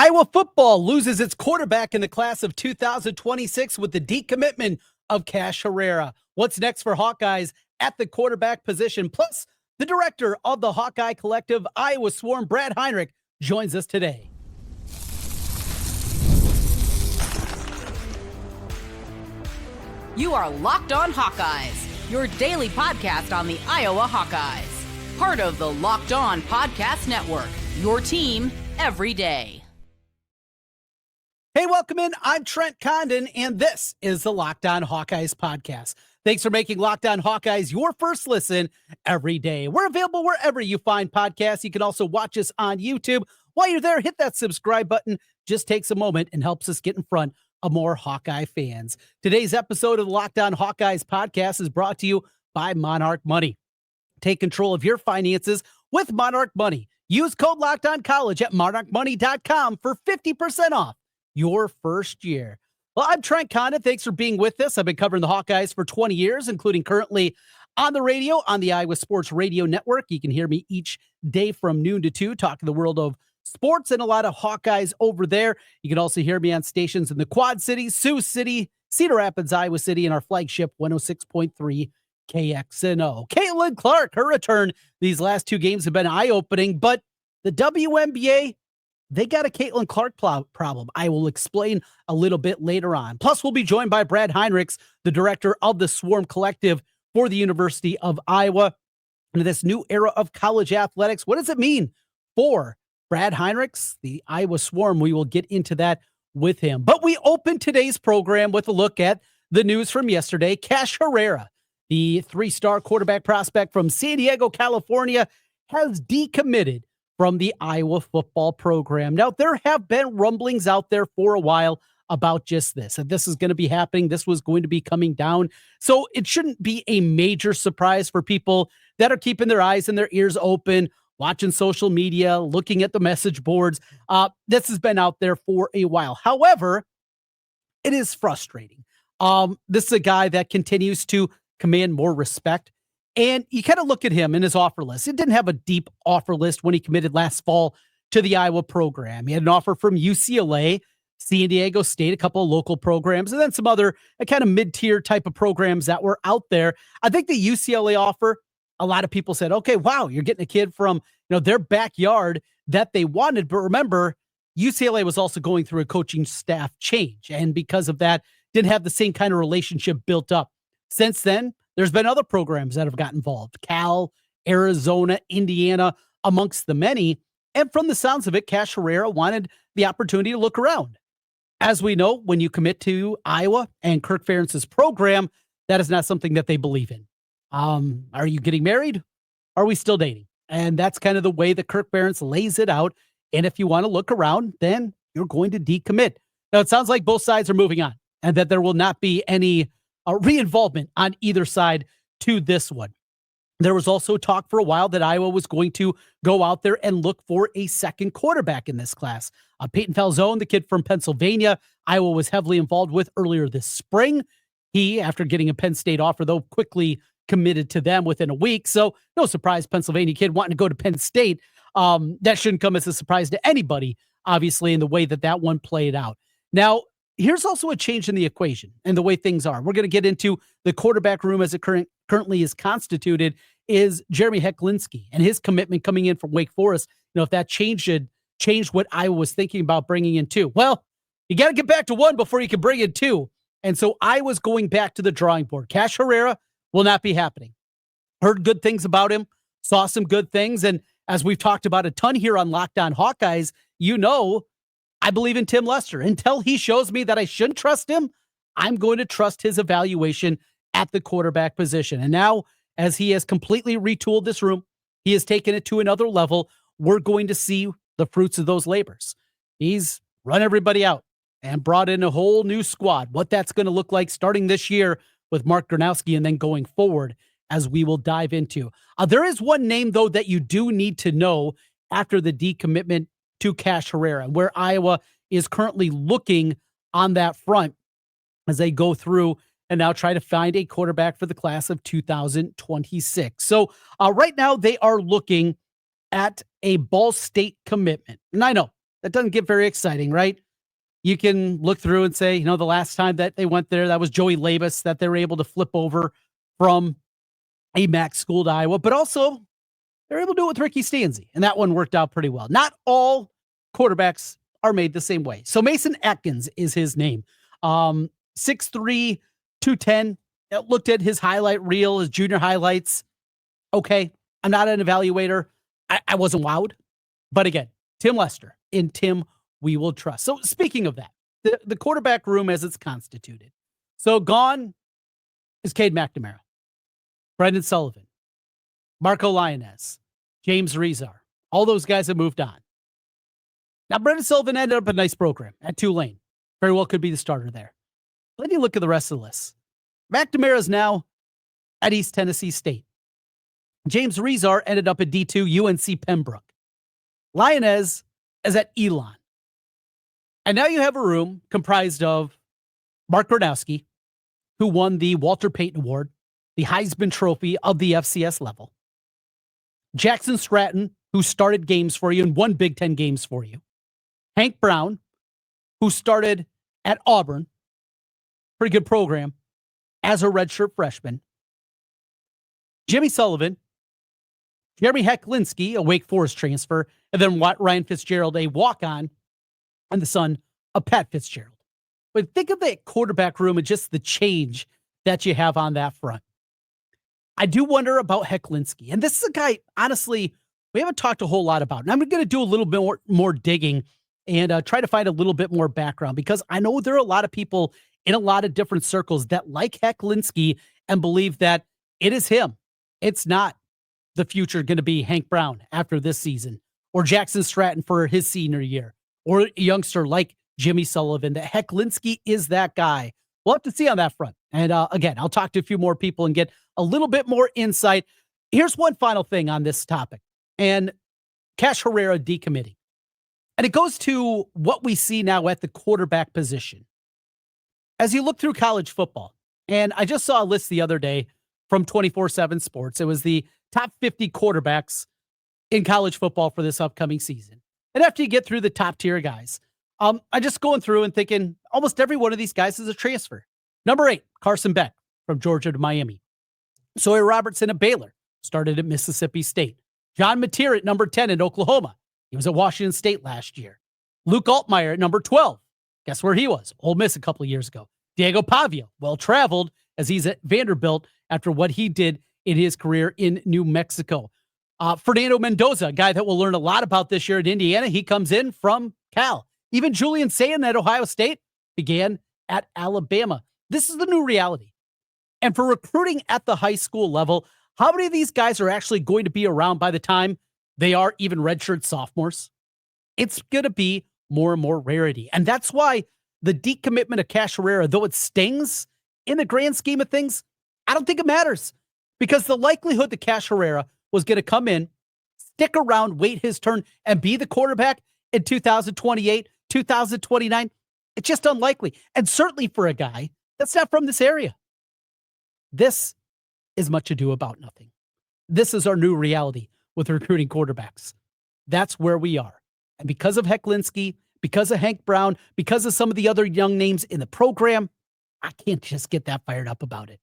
Iowa football loses its quarterback in the class of 2026 with the decommitment of Cash Herrera. What's next for Hawkeyes at the quarterback position? Plus, the director of the Hawkeye Collective, Iowa Swarm, Brad Heinrich, joins us today. You are Locked On Hawkeyes, your daily podcast on the Iowa Hawkeyes. Part of the Locked On Podcast Network, your team every day. Hey, welcome in. I'm Trent Condon, and this is the Locked On Hawkeyes podcast. Thanks for making Locked On Hawkeyes your first listen every day. We're available wherever you find podcasts. You can also watch us on YouTube. While you're there, hit that subscribe button. Just takes a moment and helps us get in front of more Hawkeye fans. Today's episode of the Locked On Hawkeyes podcast is brought to you by Monarch Money. Take control of your finances with Monarch Money. Use code LOCKEDONCollege at monarchmoney.com for 50% off your first year. Well, I'm Trent Condon. Thanks for being with us. I've been covering the Hawkeyes for 20 years, including currently on the radio on the Iowa Sports Radio Network. You can hear me each day from noon to 2, talking the world of sports and a lot of Hawkeyes over there. You can also hear me on stations in the Quad Cities, Sioux City, Cedar Rapids, Iowa City, and our flagship 106.3 KXNO. Caitlin Clark, her return these last 2 games have been eye-opening, but the WNBA, they got a Caitlin Clark problem. I will explain a little bit later on. Plus, we'll be joined by Brad Heinrichs, the director of the Swarm Collective for the University of Iowa. And this new era of college athletics, what does it mean for Brad Heinrichs, the Iowa Swarm? We will get into that with him. But we open today's program with a look at the news from yesterday. Cash Herrera, the 3-star quarterback prospect from San Diego, California, has decommitted from the Iowa football program. Now, there have been rumblings out there for a while about just this, and this is going to be happening. This was going to be coming down. So it shouldn't be a major surprise for people that are keeping their eyes and their ears open, watching social media, looking at the message boards. This has been out there for a while. However, it is frustrating. This is a guy that continues to command more respect. And you kind of look at him in his offer list. It didn't have a deep offer list when he committed last fall to the Iowa program. He had an offer from UCLA, San Diego State, a couple of local programs, and then some other kind of mid-tier type of programs that were out there. I think the UCLA offer, a lot of people said, okay, wow, you're getting a kid from their backyard that they wanted. But remember, UCLA was also going through a coaching staff change. And because of that, didn't have the same kind of relationship built up. Since then, there's been other programs that have got involved. Cal, Arizona, Indiana, amongst the many. And from the sounds of it, Cash Herrera wanted the opportunity to look around. As we know, when you commit to Iowa and Kirk Ferentz's program, that is not something that they believe in. Are you getting married? Are we still dating? And that's kind of the way that Kirk Ferentz lays it out. And if you want to look around, then you're going to decommit. Now, it sounds like both sides are moving on and that there will not be any re-involvement on either side to this one. There was also talk for a while that Iowa was going to go out there and look for a second quarterback in this class. Peyton Falzone, the kid from Pennsylvania, Iowa was heavily involved with earlier this spring. He, after getting a Penn State offer, though, quickly committed to them within a week. So no surprise, Pennsylvania kid wanting to go to Penn State. That shouldn't come as a surprise to anybody, obviously, in the way that that one played out. Now, here's also a change in the equation and the way things are. We're going to get into the quarterback room as it currently is constituted. Is Jeremy Hecklinski and his commitment coming in from Wake Forest. If that changed what Iowa was thinking about bringing in 2. Well, you got to get back to 1 before you can bring in 2. And so Iowa's going back to the drawing board. Cash Herrera will not be happening. Heard good things about him, saw some good things. And as we've talked about a ton here on Locked On Hawkeyes, I believe in Tim Lester. Until he shows me that I shouldn't trust him, I'm going to trust his evaluation at the quarterback position. And now, as he has completely retooled this room, he has taken it to another level, we're going to see the fruits of those labors. He's run everybody out and brought in a whole new squad. What that's going to look like starting this year with Mark Gronowski and then going forward, as we will dive into. There is one name, though, that you do need to know after the decommitment to Cash Herrera, where Iowa is currently looking on that front as they go through and now try to find a quarterback for the class of 2026. So right now they are looking at a Ball State commitment. And I know That doesn't get very exciting, right? You can look through and say, the last time that they went there, that was Joey Labus that they were able to flip over from a MAC school to Iowa, but also they're able to do it with Ricky Stanzi, and that one worked out pretty well. Not all quarterbacks are made the same way. So Mason Atkins is his name. 6'3", 210. Looked at his highlight reel, his junior highlights. Okay, I'm not an evaluator. I wasn't wowed. But again, Tim Lester. In Tim, we will trust. So speaking of that, the quarterback room as it's constituted. So gone is Cade McNamara, Brendan Sullivan, Marco Lyonez, James Rezar. All those guys have moved on. Now, Brendan Sullivan ended up a nice program at Tulane. Very well could be the starter there. But then you look at the rest of the list. McNamara is now at East Tennessee State. James Rezar ended up at D2 UNC Pembroke. Lyonez is at Elon. And now you have a room comprised of Mark Gronowski, who won the Walter Payton Award, the Heisman Trophy of the FCS level. Jackson Stratton, who started games for you and won Big Ten games for you. Hank Brown, who started at Auburn, pretty good program, as a redshirt freshman. Jimmy Sullivan, Jeremy Hecklinski, a Wake Forest transfer, and then Ryan Fitzgerald, a walk-on, and the son of Pat Fitzgerald. But think of the quarterback room and just the change that you have on that front. I do wonder about Hecklinski. And this is a guy, honestly, we haven't talked a whole lot about. And I'm going to do a little bit more digging and try to find a little bit more background, because I know there are a lot of people in a lot of different circles that like Hecklinski and believe that it is him. It's not the future going to be Hank Brown after this season, or Jackson Stratton for his senior year, or a youngster like Jimmy Sullivan, that Hecklinski is that guy. We'll have to see on that front. And again, I'll talk to a few more people and get a little bit more insight. Here's one final thing on this topic, and Cash Herrera decommitting. And it goes to what we see now at the quarterback position. As you look through college football, and I just saw a list the other day from 24/7 Sports. It was the top 50 quarterbacks in college football for this upcoming season. And after you get through the top tier guys, I just going through and thinking almost every one of these guys is a transfer. Number 8, Carson Beck from Georgia to Miami. Sawyer Robertson at Baylor, started at Mississippi State. John Mateer at number 10 in Oklahoma. He was at Washington State last year. Luke Altmaier at number 12. Guess where he was? Ole Miss a couple of years ago. Diego Pavia, well-traveled as he's at Vanderbilt after what he did in his career in New Mexico. Fernando Mendoza, a guy that we'll learn a lot about this year at Indiana. He comes in from Cal. Even Julian Sayin at Ohio State began at Alabama. This is the new reality. And for recruiting at the high school level, how many of these guys are actually going to be around by the time they are even redshirt sophomores? It's going to be more and more rarity. And that's why the decommitment of Cash Herrera, though it stings in the grand scheme of things, I don't think it matters, because the likelihood that Cash Herrera was going to come in, stick around, wait his turn, and be the quarterback in 2028, 2029, it's just unlikely. And certainly for a guy that's not from this area. This is much ado about nothing. This is our new reality with recruiting quarterbacks. That's where we are. And because of Hecklinski, because of Hank Brown, because of some of the other young names in the program, I can't just get that fired up about it.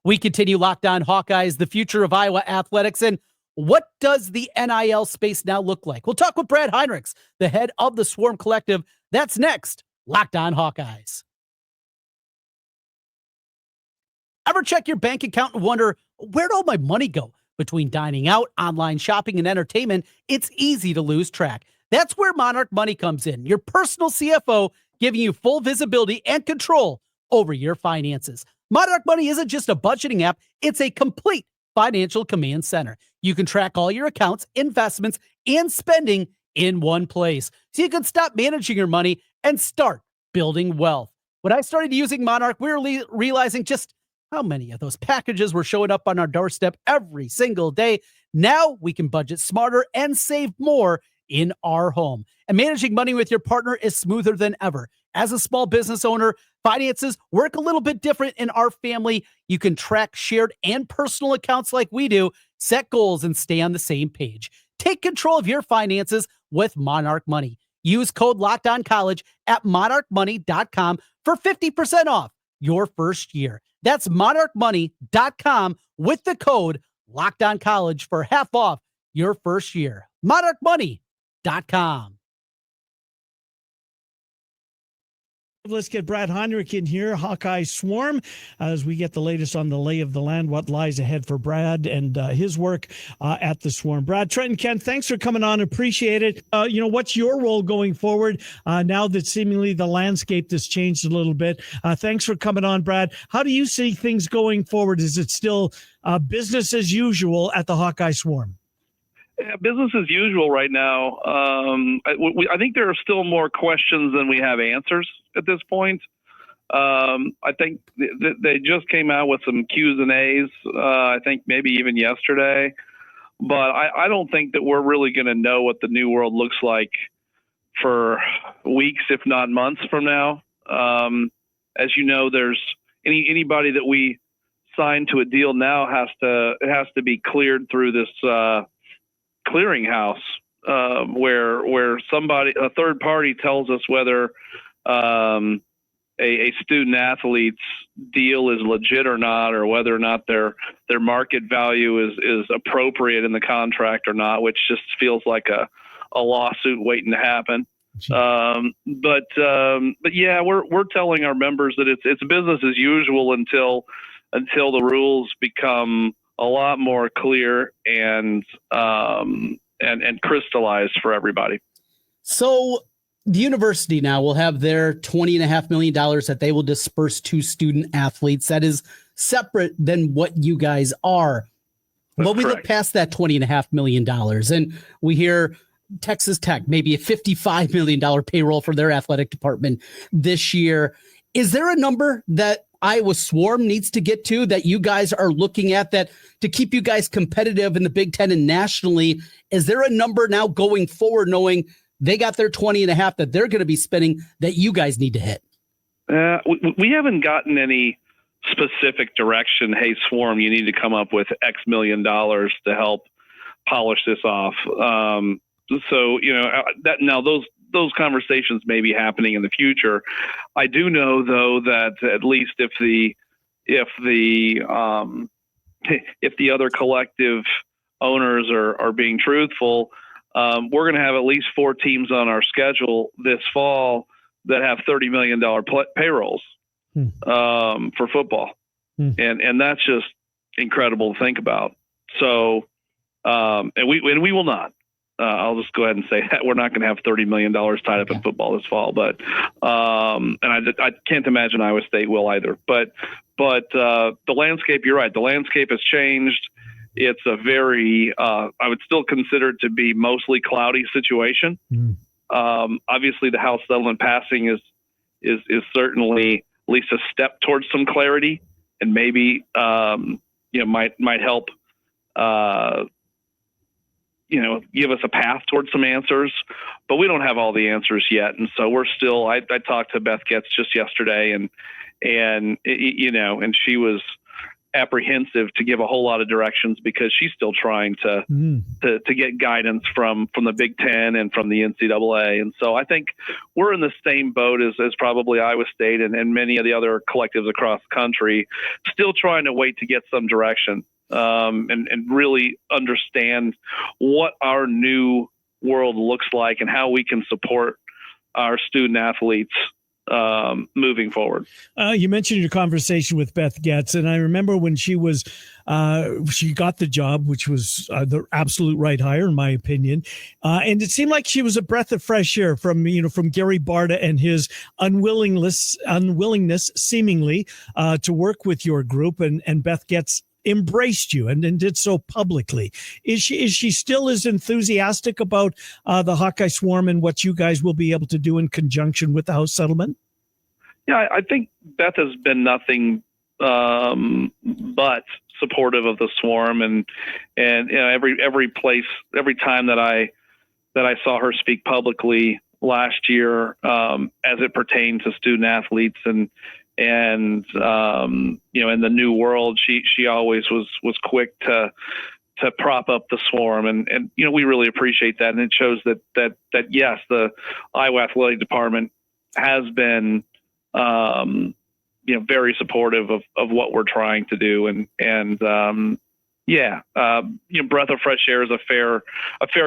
We continue Locked On Hawkeyes, the future of Iowa athletics, and what does the NIL space now look like? We'll talk with Brad Heinrichs, the head of the Swarm Collective. That's next, Locked On Hawkeyes. Ever check your bank account and wonder, where'd all my money go? Between dining out, online shopping, and entertainment, it's easy to lose track. That's where Monarch Money comes in, your personal CFO, giving you full visibility and control over your finances. Monarch Money isn't just a budgeting app, it's a complete financial command center. You can track all your accounts, investments, and spending in one place, so you can stop managing your money and start building wealth. When I started using Monarch, we were realizing just how many of those packages were showing up on our doorstep every single day. Now we can budget smarter and save more in our home. And managing money with your partner is smoother than ever. As a small business owner, finances work a little bit different in our family. You can track shared and personal accounts like we do, set goals, and stay on the same page. Take control of your finances with Monarch Money. Use code LOCKEDONCollege at monarchmoney.com for 50% off your first year. That's monarchmoney.com with the code LOCKEDONCollege for half off your first year. monarchmoney.com. Let's get Brad Heinrich in here, Hawkeye Swarm, as we get the latest on the lay of the land, what lies ahead for Brad and his work at the Swarm. Brad, Trent and Ken, thanks for coming on. Appreciate it. What's your role going forward now that seemingly the landscape has changed a little bit? Thanks for coming on, Brad. How do you see things going forward? Is it still business as usual at the Hawkeye Swarm? Yeah, business as usual right now. I think there are still more questions than we have answers at this point. I think they just came out with some Q's and A's, I think maybe even yesterday. But I don't think that we're really going to know what the new world looks like for weeks, if not months from now. As you know, there's anybody that we sign to a deal now has to be cleared through this clearinghouse, where a third party tells us whether a student athlete's deal is legit or not, or whether or not their market value is appropriate in the contract or not, which just feels like a lawsuit waiting to happen. But yeah, we're telling our members that it's business as usual until the rules become a lot more clear and crystallized for everybody. So the university now will have their $20.5 million that they will disperse to student athletes. That is separate than what you guys are. But we look past that $20.5 million and we hear Texas Tech, maybe a $55 million payroll for their athletic department this year. Is there a number that Iowa Swarm needs to get to that you guys are looking at that to keep you guys competitive in the Big Ten and nationally? Is there a number now going forward, knowing they got their 20.5 that they're going to be spending that you guys need to hit? We haven't gotten any specific direction. Hey, Swarm, you need to come up with X million dollars to help polish this off. So, that now those conversations may be happening in the future. I do know, though, that at least if the other collective owners are being truthful, we're going to have at least 4 teams on our schedule this fall that have $30 million payrolls for football, and that's just incredible to think about. So, and we will not. I'll just go ahead and say that we're not going to have $30 million tied up in football this fall, but and I can't imagine Iowa State will either. But the landscape, you're right, the landscape has changed. It's a very I would still consider it to be mostly cloudy situation. Obviously, the House settlement passing is certainly at least a step towards some clarity, and maybe might help. Give us a path towards some answers, but we don't have all the answers yet. And so we're still, I talked to Beth Gats just yesterday and she was apprehensive to give a whole lot of directions because she's still trying to get guidance from the Big Ten and from the NCAA. And so I think we're in the same boat as probably Iowa State and many of the other collectives across the country, still trying to wait to get some direction. And really understand what our new world looks like and how we can support our student athletes moving forward. You mentioned your conversation with Beth Gats, and I remember when she got the job, which was the absolute right hire, in my opinion. And it seemed like she was a breath of fresh air from Gary Barta and his unwillingness seemingly to work with your group, and Beth Gats embraced you and did so publicly. Is she still as enthusiastic about the Hawkeye Swarm and what you guys will be able to do in conjunction with the House settlement? Yeah, I think Beth has been nothing but supportive of the Swarm, and every time that I saw her speak publicly last year, as it pertained to student athletes and in the new world, she always was quick to prop up the swarm, and we really appreciate that, and it shows that yes, the Iowa athletic department has been very supportive of what we're trying to do, and breath of fresh air is a fair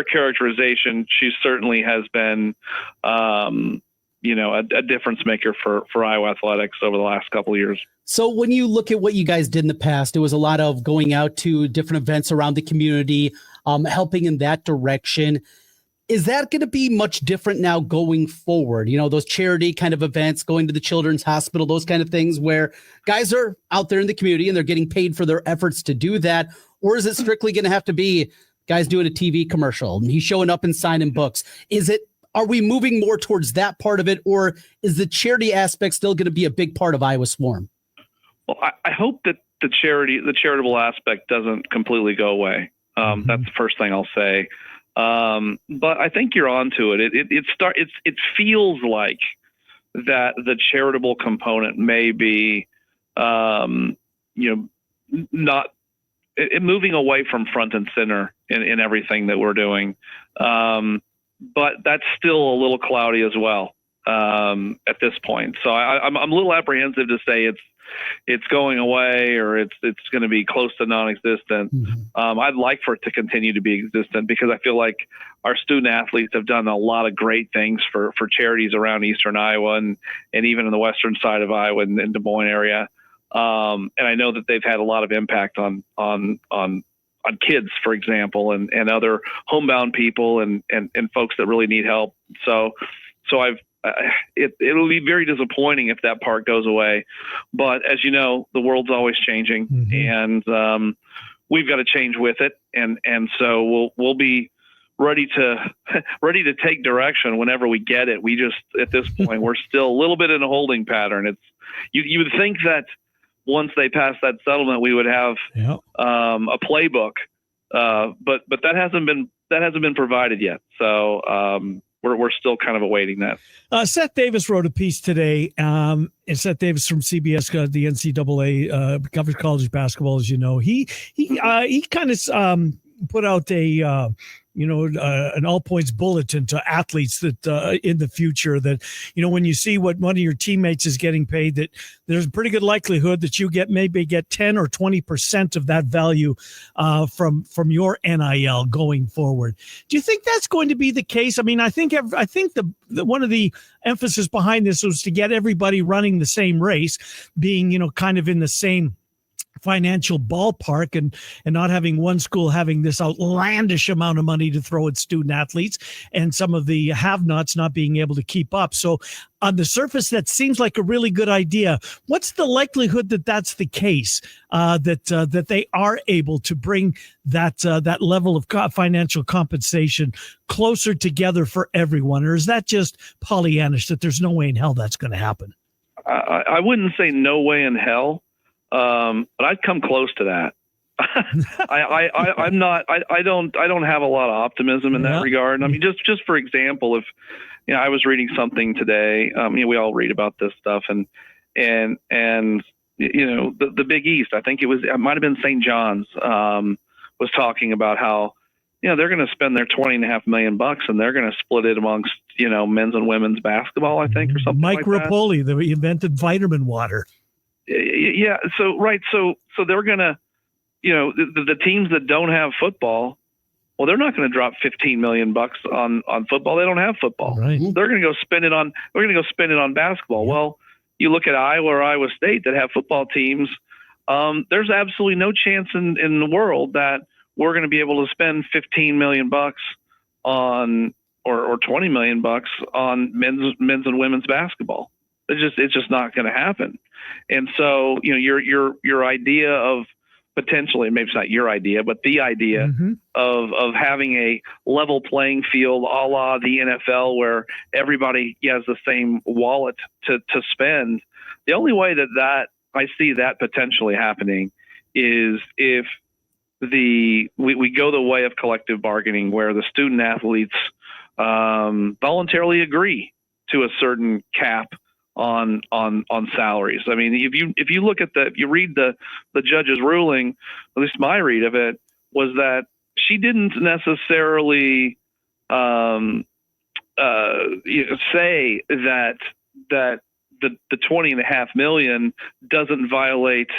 characterization. She certainly has been a difference maker for Iowa athletics over the last couple of years. So when you look at what you guys did in the past, it was a lot of going out to different events around the community, helping in that direction. Is that going to be much different now going forward? Those charity kind of events, going to the children's hospital, those kind of things where guys are out there in the community and they're getting paid for their efforts to do that. Or is it strictly going to have to be guys doing a TV commercial and he's showing up and signing books? Are we moving more towards that part of it, or is the charity aspect still going to be a big part of Iowa Swarm? Well, I hope that the charitable aspect doesn't completely go away. That's the first thing I'll say. But I think you're onto it. It feels like that the charitable component may be, not moving away from front and center in everything that we're doing. But that's still a little cloudy as well at this point. So I'm a little apprehensive to say it's going away or it's going to be close to non-existent. I'd like for it to continue to be existent because I feel like our student athletes have done a lot of great things for charities around Eastern Iowa and even in the western side of Iowa and Des Moines area. And I know that they've had a lot of impact on kids, for example, and other homebound people and folks that really need help. So it'll be very disappointing if that part goes away. But as you know, the world's always changing, and we've got to change with it. And so we'll be ready to take direction whenever we get it. We just, at this point, we're still a little bit in a holding pattern. It's you would think that once they pass that settlement, we would have a playbook, but that hasn't been provided yet. So we're still kind of awaiting that. Seth Davis wrote a piece today, and Seth Davis from CBS, the NCAA covers college basketball, as you know. He kind of put out a an all points bulletin to athletes that in the future that, when you see what one of your teammates is getting paid, that there's a pretty good likelihood that you maybe get 10 or 20% of that value from your NIL going forward. Do you think that's going to be the case? I mean, I think the one of the emphasis behind this was to get everybody running the same race, being, kind of in the same financial ballpark and not having one school having this outlandish amount of money to throw at student athletes and some of the have-nots not being able to keep up. So on the surface, that seems like a really good idea. What's the likelihood that that's the case, that they are able to bring that level of financial compensation closer together for everyone? Or is that just Pollyannish that there's no way in hell that's going to happen? I wouldn't say no way in hell. But I'd come close to that. I'm not. I don't have a lot of optimism in that regard. I mean, just for example, if I was reading something today. We all read about this stuff, and the Big East. I think it might have been St. John's. Was talking about how they're going to spend their $20.5 million and they're going to split it amongst men's and women's basketball. I think or something. Mike like Rapoli, that invented vitamin water. Yeah. So they're going to, the teams that don't have football, well, they're not going to drop $15 million on football. They don't have football. Right. They're going to go spend it on basketball. Yeah. Well, you look at Iowa or Iowa State that have football teams. There's absolutely no chance in the world that we're going to be able to spend $15 million on, or $20 million on men's and women's basketball. It's just not going to happen. And so, your idea of potentially, maybe it's not your idea, but the idea of having a level playing field a la the NFL where everybody has the same wallet to spend. The only way that I see that potentially happening is if we go the way of collective bargaining where the student athletes voluntarily agree to a certain cap on salaries. I mean, if you look at if you read the judge's ruling, at least my read of it, was that she didn't necessarily say that the $20.5 million doesn't violate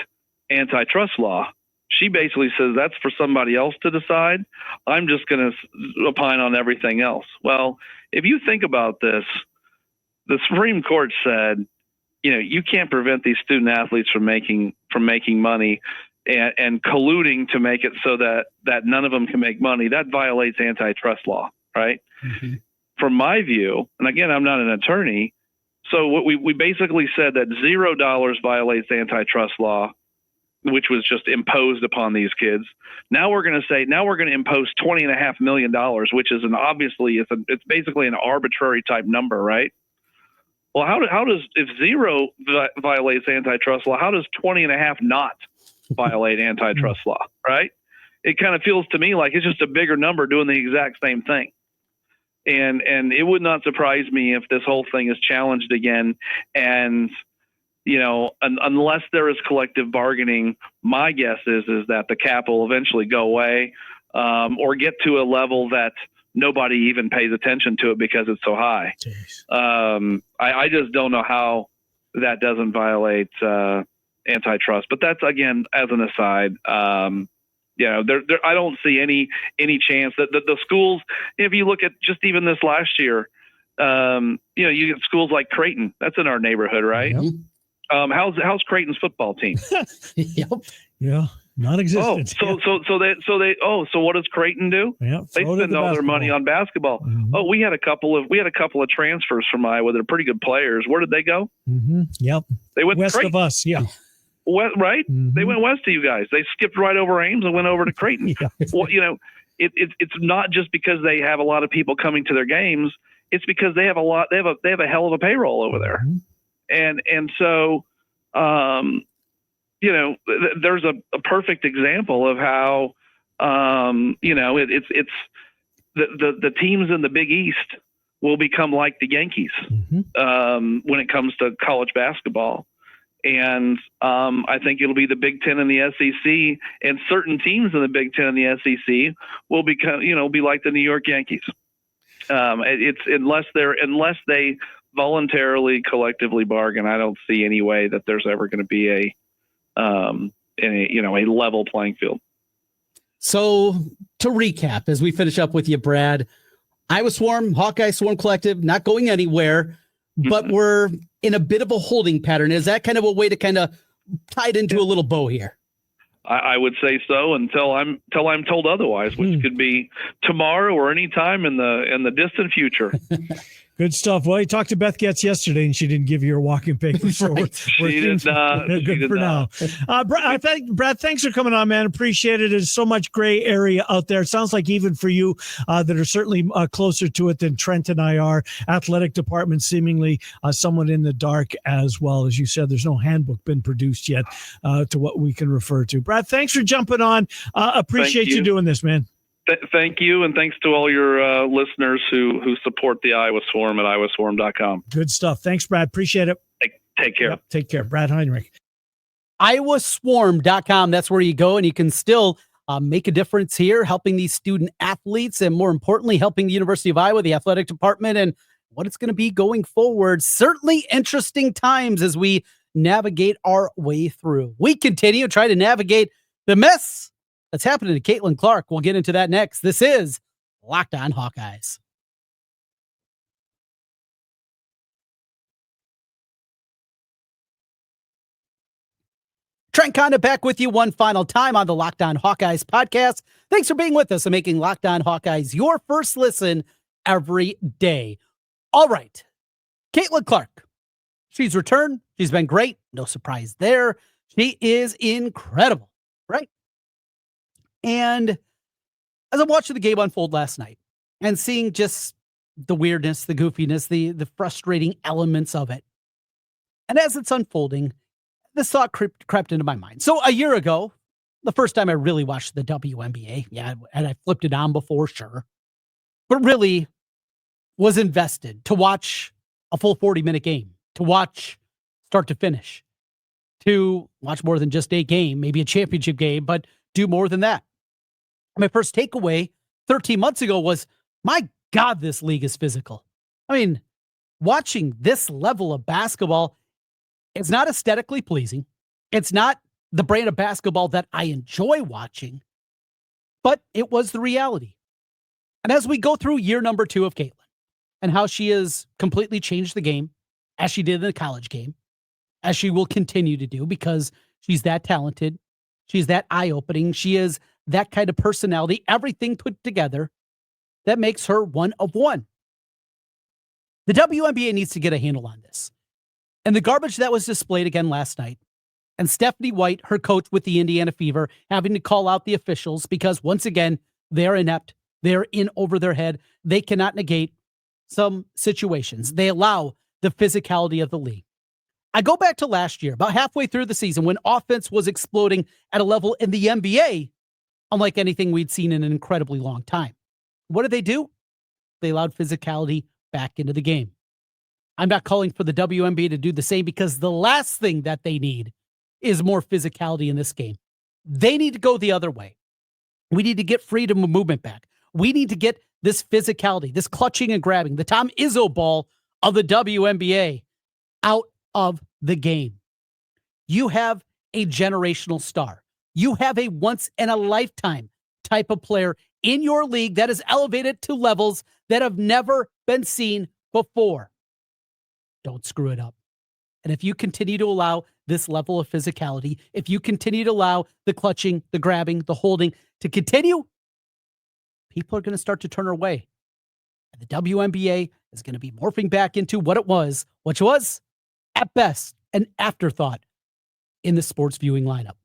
antitrust law. She basically says that's for somebody else to decide. I'm just going to opine on everything else. Well, if you think about this, the Supreme Court said, you can't prevent these student athletes from making money and colluding to make it so that none of them can make money. That violates antitrust law, right? Mm-hmm. From my view, and again, I'm not an attorney, so what we basically said that $0 violates antitrust law, which was just imposed upon these kids. Now we're going to impose $20.5 million, which is it's basically an arbitrary type number, right? Well, how does if 0 violates antitrust law, how does 20.5 not violate antitrust law, right? It kind of feels to me like it's just a bigger number doing the exact same thing. And it would not surprise me if this whole thing is challenged again. And, unless there is collective bargaining, my guess is that the cap will eventually go away or get to a level that nobody even pays attention to it because it's so high. I just don't know how that doesn't violate antitrust. But that's, again, as an aside. I don't see any chance that the schools, if you look at just even this last year, you get schools like Creighton. That's in our neighborhood, right? Yep. How's Creighton's football team? Yep. Yeah. Non-existent. So what does Creighton do? Yeah, they spend all their money on basketball. Mm-hmm. We had a couple of transfers from Iowa that are pretty good players. Where did they go? Mm-hmm. Yep. They went west of us. Yeah. West, right? Mm-hmm. They went west of you guys. They skipped right over Ames and went over to Creighton. Yeah. Well, it's not just because they have a lot of people coming to their games. It's because they have a hell of a payroll over there. Mm-hmm. And so there's a perfect example of how it's the teams in the Big East will become like the Yankees when it comes to college basketball. And I think it'll be the Big Ten and the SEC, and certain teams in the Big Ten and the SEC will become, be like the New York Yankees. It's unless they voluntarily collectively bargain, I don't see any way that there's ever going to be a level playing field. So to recap, as we finish up with you, Brad, Iowa Swarm, Hawkeye Swarm Collective, not going anywhere, but we're in a bit of a holding pattern. Is that kind of a way to kind of tie it into a little bow here? I would say so until I'm told otherwise, which could be tomorrow or any time in the distant future. Good stuff. Well, you talked to Beth Gats yesterday, and she didn't give you her walking paper. So right. She did not. Good for now. Brad, thanks for coming on, man. Appreciate it. There's so much gray area out there. It sounds like even for you that are certainly closer to it than Trent and I are, athletic department seemingly somewhat in the dark as well. As you said, there's no handbook been produced yet to what we can refer to. Brad, thanks for jumping on. Appreciate you doing this, man. Thank you, and thanks to all your listeners who support the Iowa Swarm at iowaswarm.com. Good stuff. Thanks, Brad. Appreciate it. Take care. Yep, take care. Brad Heinrich. iowaswarm.com. That's where you go, and you can still make a difference here, helping these student athletes, and more importantly, helping the University of Iowa, the athletic department, and what it's going to be going forward. Certainly interesting times as we navigate our way through. We continue to try to navigate the mess that's happening to Caitlin Clark. We'll get into that next. This is Locked On Hawkeyes. Trent Condon back with you one final time on the Locked On Hawkeyes podcast. Thanks for being with us and making Locked On Hawkeyes your first listen every day. All right. Caitlin Clark. She's returned. She's been great. No surprise there. She is incredible, right? And as I'm watching the game unfold last night and seeing just the weirdness, the goofiness, the frustrating elements of it, and as it's unfolding, this thought crept into my mind. So a year ago, the first time I really watched the WNBA, and I flipped it on before, sure, but really was invested to watch a full 40-minute game, to watch start to finish, to watch more than just a game, maybe a championship game, but do more than that. My first takeaway 13 months ago was, my God, this league is physical. I mean, watching this level of basketball, it's not aesthetically pleasing. It's not the brand of basketball that I enjoy watching, but it was the reality. And as we go through year number 2 of Caitlin and how she has completely changed the game, as she did in the college game, as she will continue to do because she's that talented, she's that eye-opening, she is that kind of personality, everything put together that makes her one of one. The WNBA needs to get a handle on this. And the garbage that was displayed again last night, and Stephanie White, her coach with the Indiana Fever, having to call out the officials because, once again, they're inept. They're in over their head. They cannot negate some situations. They allow the physicality of the league. I go back to last year, about halfway through the season, when offense was exploding at a level in the NBA, unlike anything we'd seen in an incredibly long time. What did they do? They allowed physicality back into the game. I'm not calling for the WNBA to do the same because the last thing that they need is more physicality in this game. They need to go the other way. We need to get freedom of movement back. We need to get this physicality, this clutching and grabbing, the Tom Izzo ball of the WNBA out of the game. You have a generational star. You have a once-in-a-lifetime type of player in your league that is elevated to levels that have never been seen before. Don't screw it up. And if you continue to allow this level of physicality, if you continue to allow the clutching, the grabbing, the holding to continue, people are going to start to turn away. And the WNBA is going to be morphing back into what it was, which was, at best, an afterthought in the sports viewing lineup.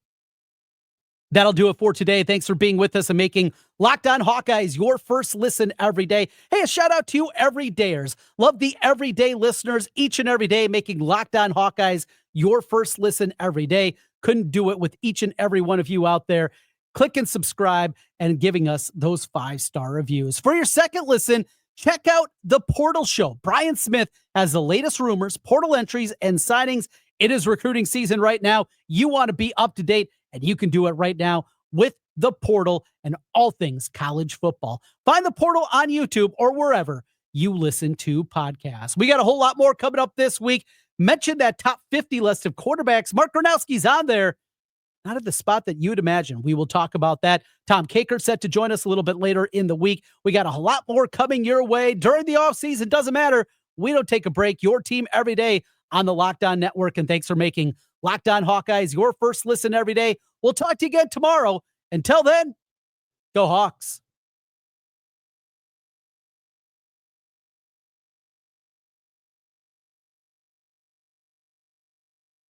That'll do it for today. Thanks for being with us and making Locked On Hawkeyes your first listen every day. Hey, a shout out to you everydayers. Love the everyday listeners each and every day, making Locked On Hawkeyes your first listen every day. Couldn't do it with each and every one of you out there. Click and subscribe and giving us those 5-star reviews. For your second listen, check out The Portal Show. Brian Smith has the latest rumors, portal entries, and signings. It is recruiting season right now. You want to be up to date, and you can do it right now with The Portal and all things college football. Find The Portal on YouTube or wherever you listen to podcasts. We got a whole lot more coming up this week. Mention that top 50 list of quarterbacks. Mark Gronowski's on there. Not at the spot that you'd imagine. We will talk about that. Tom Kakert set to join us a little bit later in the week. We got a lot more coming your way during the offseason. Doesn't matter. We don't take a break. Your team every day on the Locked On Network. And thanks for making Locked On Hawkeyes your first listen every day. We'll talk to you again tomorrow. Until then, go Hawks.